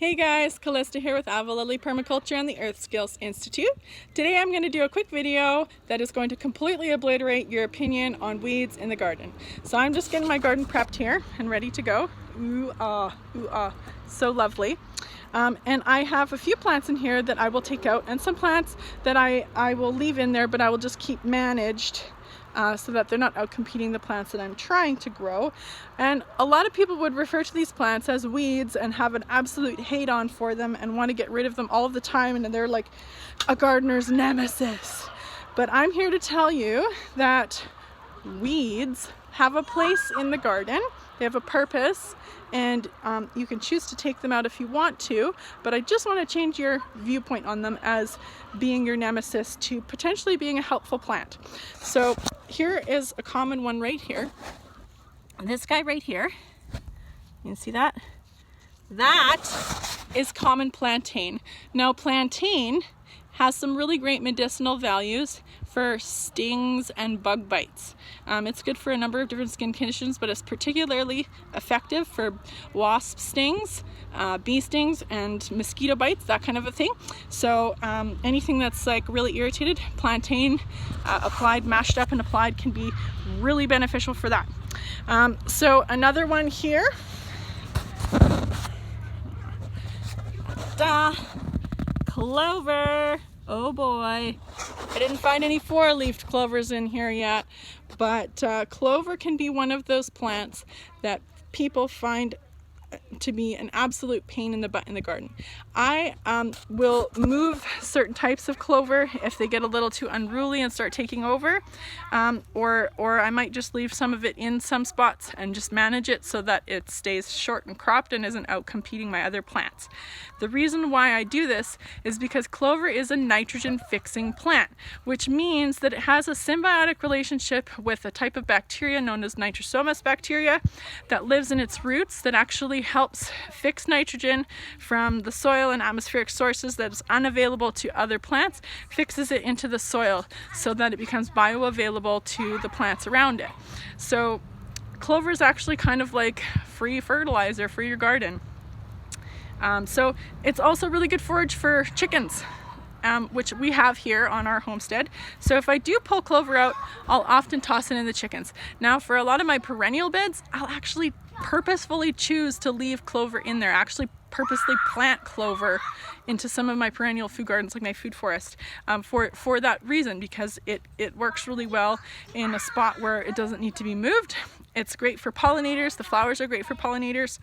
Hey guys, Callista here with Avalili Permaculture and the Earth Skills Institute. Today I'm going to do a quick video that is going to completely obliterate your opinion on weeds in the garden. So I'm just getting my garden prepped here and ready to go. Ooh ah, so lovely. And I have a few plants in here that I will take out and some plants that I will leave in there, but I will just keep managed so that they're not out competing the plants that I'm trying to grow. And a lot of people would refer to these plants as weeds and have an absolute hate on for them and want to get rid of them all of the time, and they're like a gardener's nemesis. But I'm here to tell you that weeds have a place in the garden. They have a purpose, and you can choose to take them out if you want to, but I just want to change your viewpoint on them as being your nemesis to potentially being a helpful plant. So here is a common one right here. This guy right here, you can see that? That is common plantain. Now plantain has some really great medicinal values for stings and bug bites. It's good for a number of different skin conditions, but it's particularly effective for wasp stings, bee stings, and mosquito bites, that kind of a thing. So anything that's like really irritated, plantain applied, mashed up and applied can be really beneficial for that. So another one here. Clover. Oh boy, I didn't find any four-leafed clovers in here yet, but clover can be one of those plants that people find to be an absolute pain in the butt in the garden. I will move certain types of clover if they get a little too unruly and start taking over, or I might just leave some of it in some spots and just manage it so that it stays short and cropped and isn't out competing my other plants. The reason why I do this is because clover is a nitrogen fixing plant, which means that it has a symbiotic relationship with a type of bacteria known as nitrosomus bacteria that lives in its roots that actually helps fix nitrogen from the soil and atmospheric sources that is unavailable to other plants, fixes it into the soil so that it becomes bioavailable to the plants around it. So clover is actually kind of like free fertilizer for your garden. So it's also really good forage for chickens, which we have here on our homestead. So if I do pull clover out, I'll often toss it in the chickens. Now for a lot of my perennial beds, I'll actually purposefully choose to leave clover in there. I actually purposely plant clover into some of my perennial food gardens, like my food forest, for that reason, because it works really well in a spot where it doesn't need to be moved. It's great for pollinators. The flowers are great for pollinators,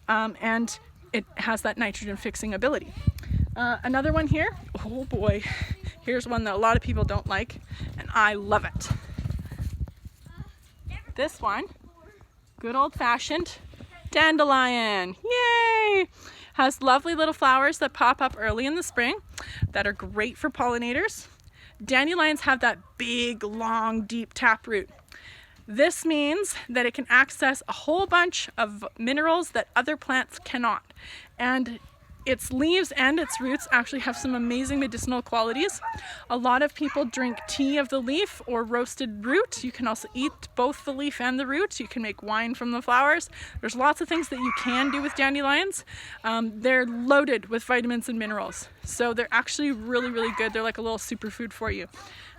and it has that nitrogen fixing ability. Another one here, oh boy, here's one that a lot of people don't like, and I love it. This one, good old-fashioned dandelion, yay! Has lovely little flowers that pop up early in the spring that are great for pollinators. Dandelions have that big, long, deep taproot. This means that it can access a whole bunch of minerals that other plants cannot. And its leaves and its roots actually have some amazing medicinal qualities. A lot of people drink tea of the leaf or roasted root. You can also eat both the leaf and the root. You can make wine from the flowers. There's lots of things that you can do with dandelions. They're loaded with vitamins and minerals. So they're actually really, really good. They're like a little superfood for you.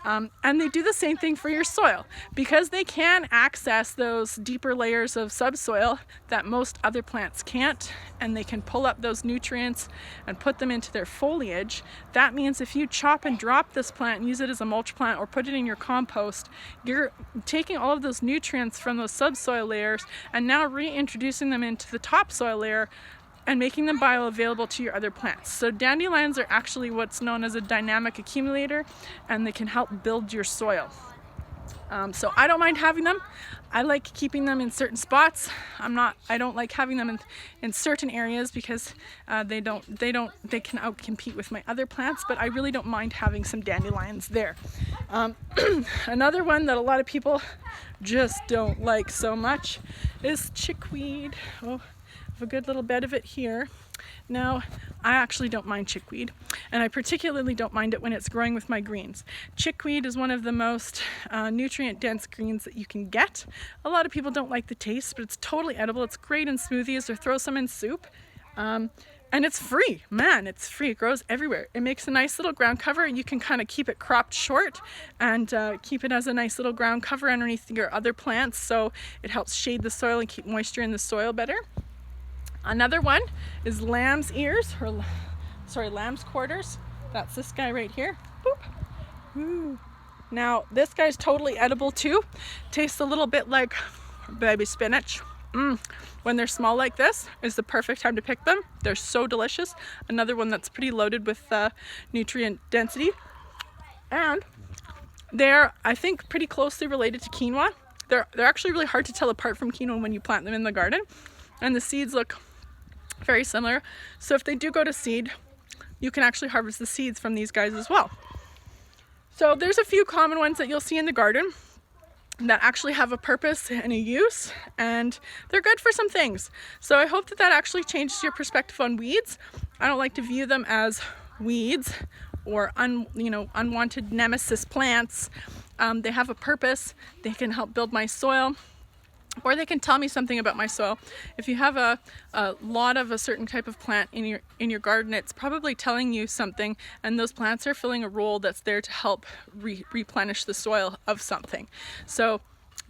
And they do the same thing for your soil. Because they can access those deeper layers of subsoil that most other plants can't, and they can pull up those nutrients and put them into their foliage. That means if you chop and drop this plant and use it as a mulch plant or put it in your compost, you're taking all of those nutrients from those subsoil layers and now reintroducing them into the topsoil layer and making them bioavailable to your other plants. So dandelions are actually what's known as a dynamic accumulator, and they can help build your soil. So I don't mind having them. I like keeping them in certain spots. I don't like having them in certain areas because they can outcompete with my other plants, but I really don't mind having some dandelions there. Another one that a lot of people just don't like so much is chickweed. Oh, a good little bed of it here. Now, I actually don't mind chickweed, and I particularly don't mind it when it's growing with my greens. Chickweed is one of the most nutrient-dense greens that you can get. A lot of people don't like the taste, but it's totally edible. It's great in smoothies or throw some in soup. And it's free, man, it's free. It grows everywhere. It makes a nice little ground cover. You can kind of keep it cropped short and keep it as a nice little ground cover underneath your other plants, so it helps shade the soil and keep moisture in the soil better. Another one is lamb's ears, or sorry, lamb's quarters. That's this guy right here. Boop. Ooh. Now this guy's totally edible too. Tastes a little bit like baby spinach. When they're small like this is the perfect time to pick them. They're so delicious. Another one that's pretty loaded with nutrient density. And they're, I think, pretty closely related to quinoa. They're actually really hard to tell apart from quinoa when you plant them in the garden. And the seeds look very similar. So if they do go to seed, you can actually harvest the seeds from these guys as well. So there's a few common ones that you'll see in the garden that actually have a purpose and a use, and they're good for some things. So I hope that actually changes your perspective on weeds. I don't like to view them as weeds or unwanted nemesis plants. They have a purpose. They can help build my soil, or they can tell me something about my soil. If you have a lot of a certain type of plant in your garden, it's probably telling you something, and those plants are filling a role that's there to help replenish the soil of something. So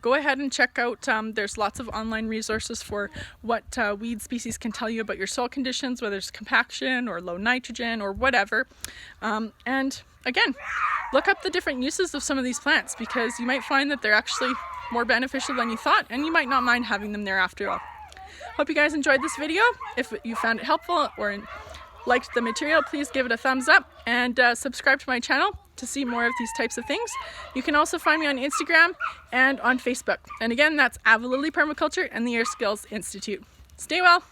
go ahead and check out, there's lots of online resources for what weed species can tell you about your soil conditions, whether it's compaction or low nitrogen or whatever. And again, look up the different uses of some of these plants, because you might find that they're actually more beneficial than you thought, and you might not mind having them there after all. Hope you guys enjoyed this video. If you found it helpful or liked the material, please give it a thumbs up and subscribe to my channel to see more of these types of things. You can also find me on Instagram and on Facebook. And again, that's Avalili Permaculture and the Air Skills Institute. Stay well.